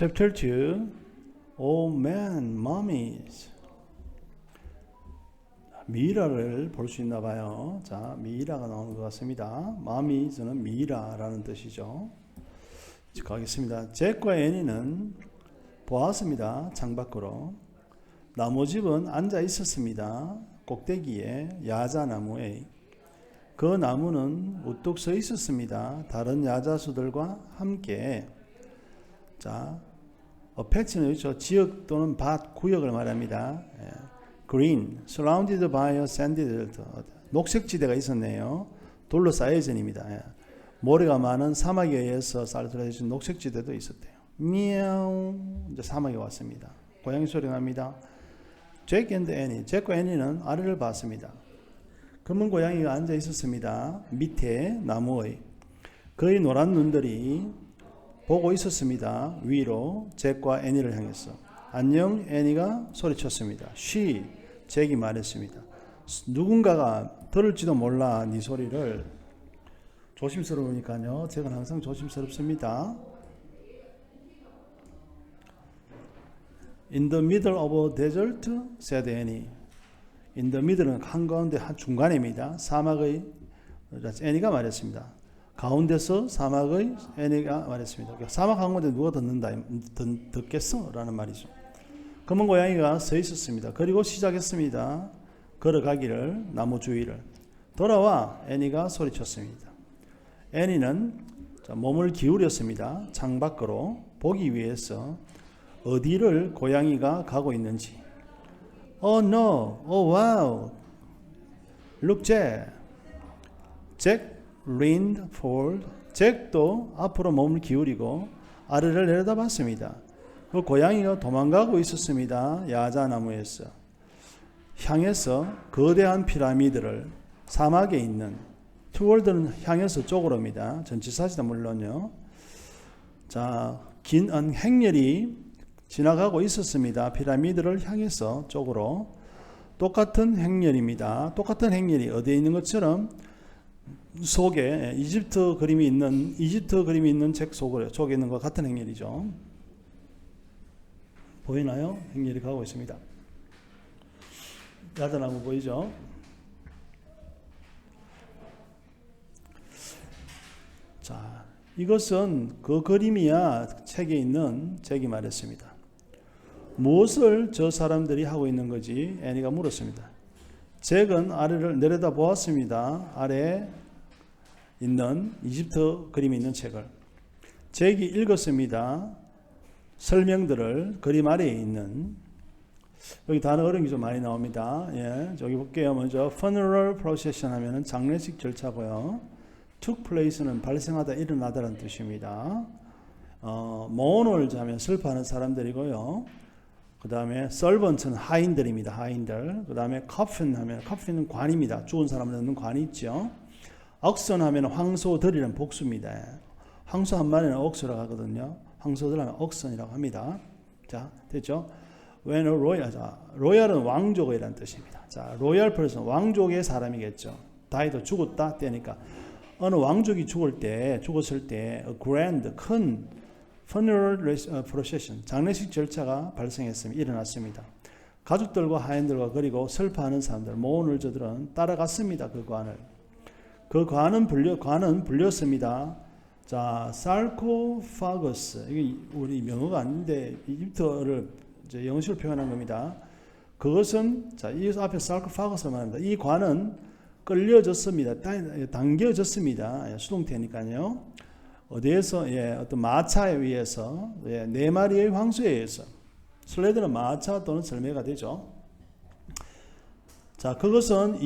Chapter 2. Oh man, mummies. 미이라를 볼 수 있나 봐요. 자, 미이라가 나오는 것 같습니다. mummies는 미이라라는 뜻이죠. 가겠습니다. 잭과 애니는 보았습니다. 창밖으로. 나무집은 앉아 있었습니다. 꼭대기에 야자나무에. 그 나무는 우뚝 서 있었습니다. 다른 야자수들과 함께. 자, 패치는 있죠. 지역 또는 밭, 구역을 말합니다. Green, surrounded by a sandy desert. 녹색지대가 있었네요. 돌로 쌓여진입니다. 모래가 많은 사막에 의해서 쌀쌀해진 녹색지대도 있었대요. 미야우. 이제 사막에 왔습니다. 고양이 소리 납니다. 잭 앤드 애니. 잭과 애니는 아래를 봤습니다. 검은 고양이가 앉아 있었습니다. 밑에 나무의. 그의 노란 눈들이 보고 있었습니다. 위로 잭과 애니를 향해서. 안녕. 애니가 소리쳤습니다. She. 잭이 말했습니다. 누군가가 들을지도 몰라 네 소리를. 조심스러우니까요. 잭은 항상 조심스럽습니다. In the middle of a desert, said Annie. In the middle은 한가운데 중간입니다. 사막의 애니가 말했습니다. 가운데서 사막의 애니가 말했습니다. 사막 한가운데 누가 듣겠어? 라는 말이죠. 검은 고양이가 서 있었습니다. 그리고 시작했습니다. 걸어가기를, 나무 주위를. 돌아와. 애니가 소리쳤습니다. 애니는 몸을 기울였습니다. 창밖으로 보기 위해서 어디를 고양이가 가고 있는지. Oh no, oh wow, look Jack. Jack leaned forward. 잭도 앞으로 몸을 기울이고 아래를 내려다봤습니다. 그 고양이가 도망가고 있었습니다. 야자나무에서. 향해서 거대한 피라미드를 사막에 있는 toward는 향해서 쪽으로입니다. 전치사시다 물론요. 자, 긴 행렬이 지나가고 있었습니다. 피라미드를 향해서 쪽으로. 똑같은 행렬입니다. 똑같은 행렬이 어디에 있는 것처럼 속에 이집트 그림이 있는 책 속에 있는 것 같은 행렬이죠. 보이나요? 행렬이 가고 있습니다. 야자나무 보이죠? 자, 이것은 그 그림이야 책에 있는 잭이 말했습니다. 무엇을 저 사람들이 하고 있는 거지? 애니가 물었습니다. 잭은 아래를 내려다 보았습니다. 아래에 있는 이집트 그림이 있는 책을. 잭이 읽었습니다. 설명들을 그림 아래에 있는. 여기 단어 어려운 게 좀 많이 나옵니다. 예, 저기 볼게요. 먼저 funeral procession 하면은 장례식 절차고요. took place는 발생하다, 일어나다라는 뜻입니다. mourn을 하면 슬퍼하는 사람들이고요. 그 다음에 servant는 하인들입니다. 하인들. 그 다음에 coffin 하면 coffin은 관입니다. 죽은 사람을 넣는 관이 있죠. oxen 하면 황소들이라는 복수입니다. 황소 한 마리는 억수라고 하거든요. 황소들 하면 oxen이라고 합니다. 자, 됐죠? When a royal, 자, royal은 왕족이라는 뜻입니다. 자, royal person, 왕족의 사람이겠죠. died, 죽었다 때니까. 어느 왕족이 죽었을 때 a grand, 큰 funeral procession, 장례식 절차가 발생했습니다. 일어났습니다. 가족들과 하인들과 그리고 슬퍼하는 사람들, 모urn을 저들은 따라갔습니다. 그 관을. 그 관은 불렸습니다. 자, sarcophagus. 이게 우리 명어가 아닌데 이집트어를 이제 영어식으로 표현한 겁니다. 그것은 자, 이 앞에 sarcophagus를 말합니다. 이 관은 끌려졌습니다. 당겨졌습니다. 수동태니까요. 어디에서? 예, 어떤 마차에 의해서, 예, 네 마리의 황소에 의해서. 슬레드는 마차 또는 절매가 되죠. 자, 그것은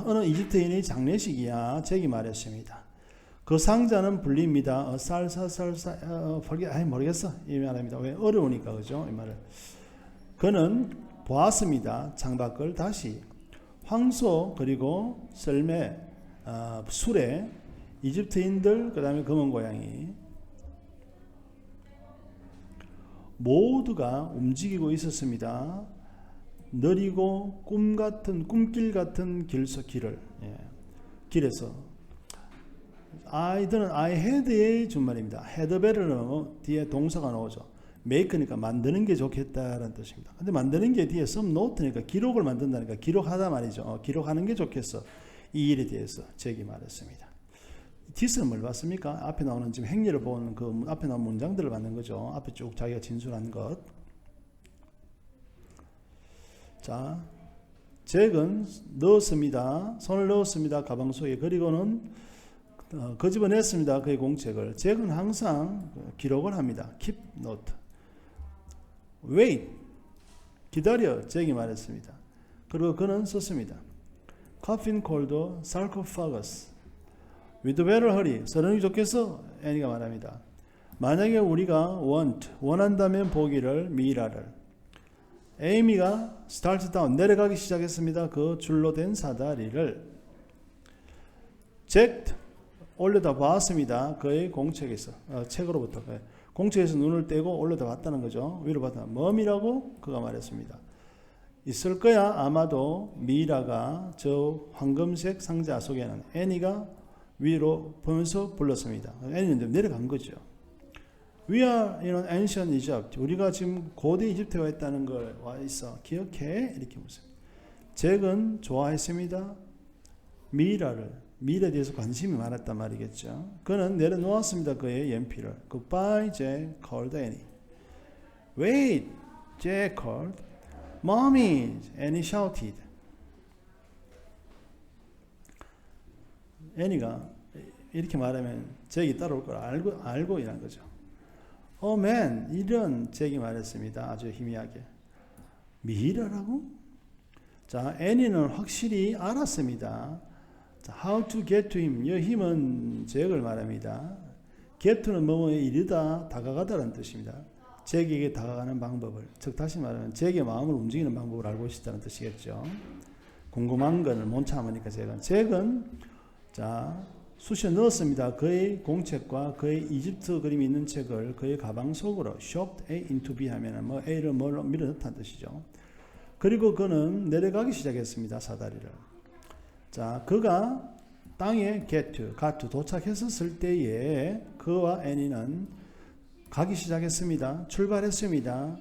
어느 이집트인의 장례식이야. 잭이 말했습니다. 그 상자는 불립니다. 모르겠어. 이 말입니다. 왜? 어려우니까, 그죠? 이 말을. 그는 보았습니다. 창밖을 다시. 황소, 그리고 썰매, 수레, 이집트인들, 그 다음에 검은 고양이. 모두가 움직이고 있었습니다. 느리고 꿈길 같은 길을. 예. 길에서. 아이들은 I had의 준말입니다. had better는 뒤에 동사가 나오죠. make니까 만드는 게 좋겠다라는 뜻입니다. 근데 만드는 게 뒤에 some note니까 기록을 만든다니까 기록하다 말이죠. 기록하는 게 좋겠어. 이 일에 대해서 제기 말했습니다. this는 뭘 봤습니까? 앞에 나오는 지금 행렬을 보는 그 앞에 나온 문장들을 받는 거죠. 앞에 쭉 자기가 진술한 것. 자, 잭은 넣었습니다. 손을 넣었습니다. 가방 속에. 그리고는 거집어냈습니다. 그의 공책을. 잭은 항상 기록을 합니다. keep note. wait. 기다려. 잭이 말했습니다. 그리고 그는 썼습니다. coffin cold sarcophagus. with better hurry. 서른이 좋겠어? 애니가 말합니다. 만약에 우리가 원한다면 보기를 미라를. 에이미가 start down. 내려가기 시작했습니다. 그 줄로 된 사다리를. 잭 올려다 봤습니다. 그의 공책에서. 책으로부터. 공책에서 눈을 떼고 올려다 봤다는 거죠. 위로 봤다. 멈이라고 그가 말했습니다. 있을 거야. 아마도 미라가 저 황금색 상자 속에는 애니가 위로 보면서 불렀습니다. 애니는 내려간 거죠. We are in an ancient Egypt. 우리가 지금 고대 이집트에 와 있다는 걸 와 있어. 기억해? 이렇게 묻습니다. 잭은 좋아했습니다. 미라에 대해서 관심이 많았단 말이겠죠. 그는 내려놓았습니다. 그의 연필을. Goodbye, Jack called Annie. Wait, Jack called. Mommy, Annie shouted. 애니가 이렇게 말하면 잭이 따라올 걸 알고 이란 거죠. Oh man, 이런 잭이 말했습니다. 아주 희미하게. 미라라고? 자, 애니는 확실히 알았습니다. 자, how to get to him. 이 힘은 잭을 말합니다. get to는 뭐뭐에 이르다, 다가가다라는 뜻입니다. 잭에게 다가가는 방법을, 즉 다시 말하면 잭의 마음을 움직이는 방법을 알고 있다는 뜻이겠죠. 궁금한 것을 못 참으니까 잭은 자, 쑤셔 넣었습니다. 그의 공책과 그의 이집트 그림이 있는 책을 그의 가방 속으로 shoved A into B 하면은 뭐 A를 뭘로 밀어 넣다는 뜻이죠. 그리고 그는 내려가기 시작했습니다. 사다리를. 자, 그가 땅에 got to 도착했었을 때에 그와 애니는 가기 시작했습니다. 출발했습니다.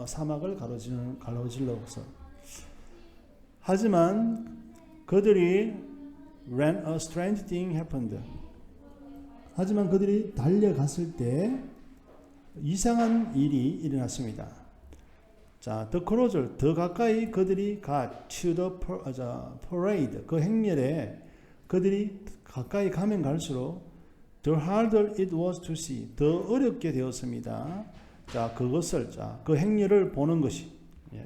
사막을 가로질러서. 하지만 그들이 When a strange thing happened. 하지만 그들이 달려갔을 때 이상한 일이 일어났습니다. 자, the closer, 더 가까이 그들이 got to the parade, 그 행렬에 그들이 가까이 가면 갈수록 the harder it was to see, 더 어렵게 되었습니다. 자, 그것을, 자, 그 행렬을 보는 것이,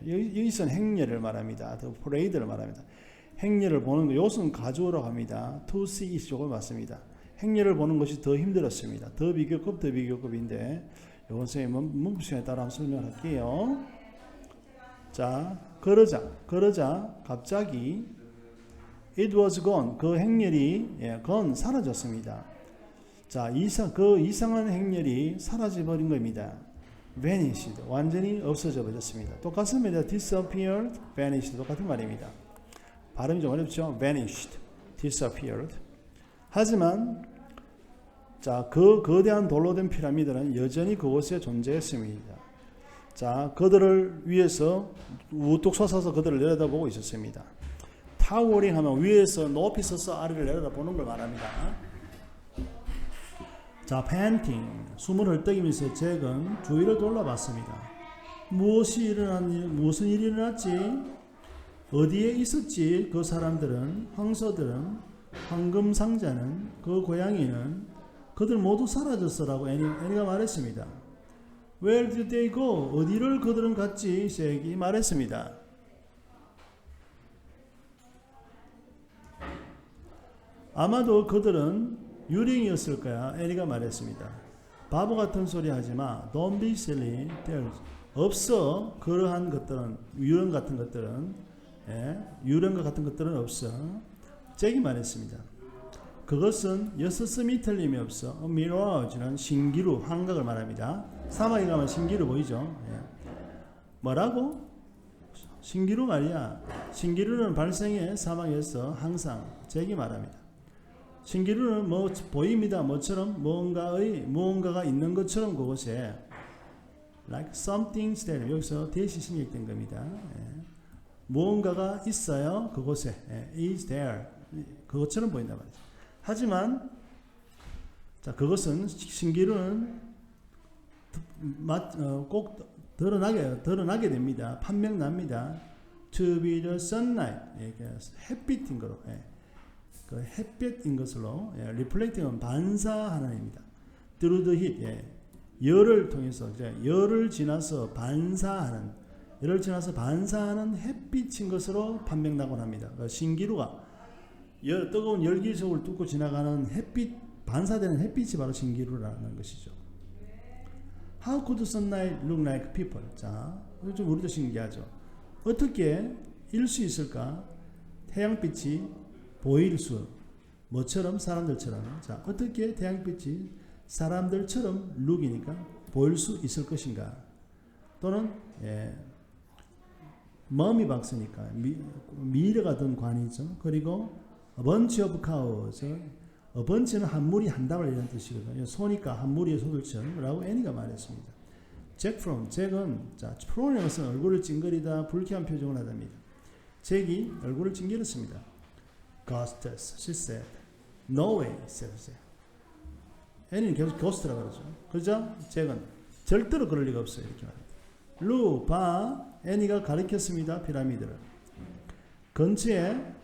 여기서는 행렬을 말합니다. the parade를 말합니다. 행렬을 보는 것, 이것은 가져오라고 합니다. to see 쪽을 맞습니다. 행렬을 보는 것이 더 힘들었습니다. 더 비교급인데 이건 선생님 문부시간에 따라 한번 설명할게요. 자, 그러자 갑자기 it was gone. 그 행렬이 gone 사라졌습니다. 자, 그 이상한 행렬이 사라져버린 겁니다. vanished 완전히 없어져 버렸습니다. 똑같습니다. disappeared, vanished 똑같은 말입니다. 발음이 좀 어렵죠? vanished, disappeared. 하지만 자, 그 거대한 돌로 된 피라미드는 여전히 그곳에 존재했습니다. 자, 그들을 위에서 우뚝 솟아서 그들을 내려다보고 있었습니다. 타워링 하면 위에서 높이 서서 아래를 내려다보는 걸 말합니다. 자, panting, 숨을 헐떡이면서 잭은 주위를 돌아봤습니다. 무슨 일이 일어났지? 어디에 있었지? 그 사람들은, 황소들은, 황금 상자는, 그 고양이는 그들 모두 사라졌어라고 애니가 말했습니다. Where did they go? 어디를 그들은 갔지? 잭이 말했습니다. 아마도 그들은 유령이었을 거야. 애니가 말했습니다. 바보 같은 소리 하지 마. Don't be silly. 없어. 그러한 것들은, 유령 같은 것들은, 유령과 같은 것들은 없어. 잭이 말했습니다. 그것은 여섯음이 틀림이 없어. mirage는 신기루, 환각을 말합니다. 사막에 가면 신기루 보이죠? 뭐라고? 신기루 말이야. 신기루는 발생해 사막에서 항상 잭이 말합니다. 신기루는 뭐 보입니다. 뭐처럼 무언가가 있는 것처럼 그곳에 like something's there. 여기서 대시 신경된 겁니다. 예. 무언가가 있어요. 그곳에 is there. 그것처럼 보인단 말이죠. 하지만 자 그것은 신기루는 꼭 드러나게 됩니다. 판명납니다. To be the sunlight. 예, 햇빛인 거로. 예. 그 햇빛인 것으로 reflecting은 반사하는 입니다. Through the heat. 예. 열을 통해서 열을 지나서 반사하는 햇빛인 것으로 판명나곤 합니다. 그러니까 신기루가 뜨거운 열기속을 뚫고 지나가는 햇빛 반사되는 햇빛이 바로 신기루라는 것이죠. How could sunlight look like people? 자, 좀 우리도 신기하죠. 어떻게 일 수 있을까? 태양빛이 보일 수 뭐처럼 사람들처럼. 자, 어떻게 태양빛이 사람들처럼 룩이니까 보일 수 있을 것인가? 또는 머미 박스니까 미래가 든 관이죠. 그리고 a bunch of cows. a bunch는 한 무리 한 다발 이런 뜻이거든요. 소니까 한 무리의 소들처럼 라고 애니가 말했습니다. Jack from. 잭은 자 프로는 것은 얼굴을 찡그리다 불쾌한 표정을 하답니다. 잭이 얼굴을 찡그렸습니다. Ghostes, she said. No way, said. 애니는 계속 ghost라고 그러죠. 그죠? 잭은 절대로 그럴 리가 없어요. 이렇게 말합니다. 루, 바, 애니가 가리켰습니다. 피라미드를. 근처에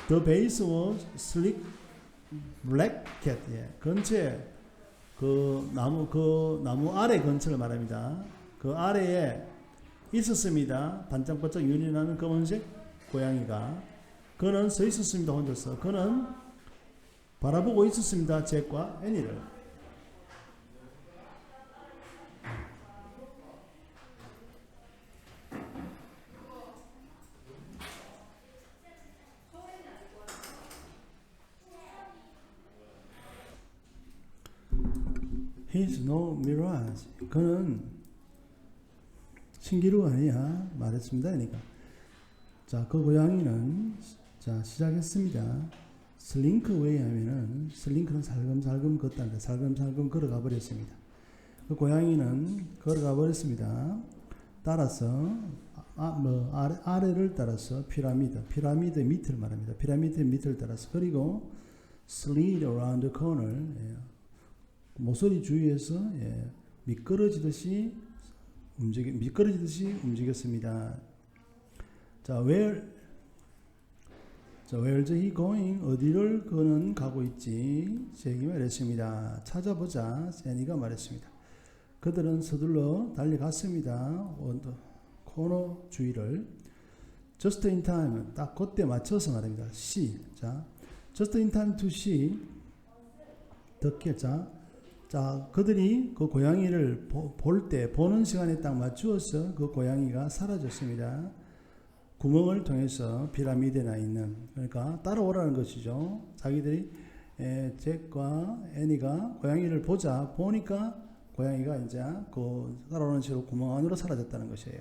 The base was slick black cat. 예. 근처에 그 나무 아래 근처를 말합니다. 그 아래에 있었습니다. 반짝반짝 윤이 나는 검은색 고양이가. 그는 서 있었습니다. 혼자서. 그는 바라보고 있었습니다. 잭과 애니를. He's no mirage. 그는 신기루가 아니야. 말했습니다. 그러니까. 자, 그 고양이는 자 시작했습니다. 슬링크 웨이 하면은 슬링크는 살금살금 걷다는데 살금살금 걸어가 버렸습니다. 그 고양이는 걸어가 버렸습니다. 따라서 아래를 따라서 피라미드 밑을 말합니다. 피라미드 밑을 따라서 그리고 slid around the corner. 모서리 주위에서 미끄러지듯이 움직였습니다. 자, where's he going? 어디를 그는 가고 있지? 잭이 말했습니다. 찾아보자. 애니가 말했습니다. 그들은 서둘러 달려갔습니다. 코너 주위를. Just in time. 딱 그때 맞춰서 말합니다. see. 자, just in time to see. 자, 그들이 그 고양이를 보는 시간에 딱 맞추어서 그 고양이가 사라졌습니다. 구멍을 통해서 피라미드에 나 있는, 그러니까 따라오라는 것이죠. 자기들이 잭과 애니가 고양이를 보니까 고양이가 이제 그 따라오는 식으로 구멍 안으로 사라졌다는 것이에요.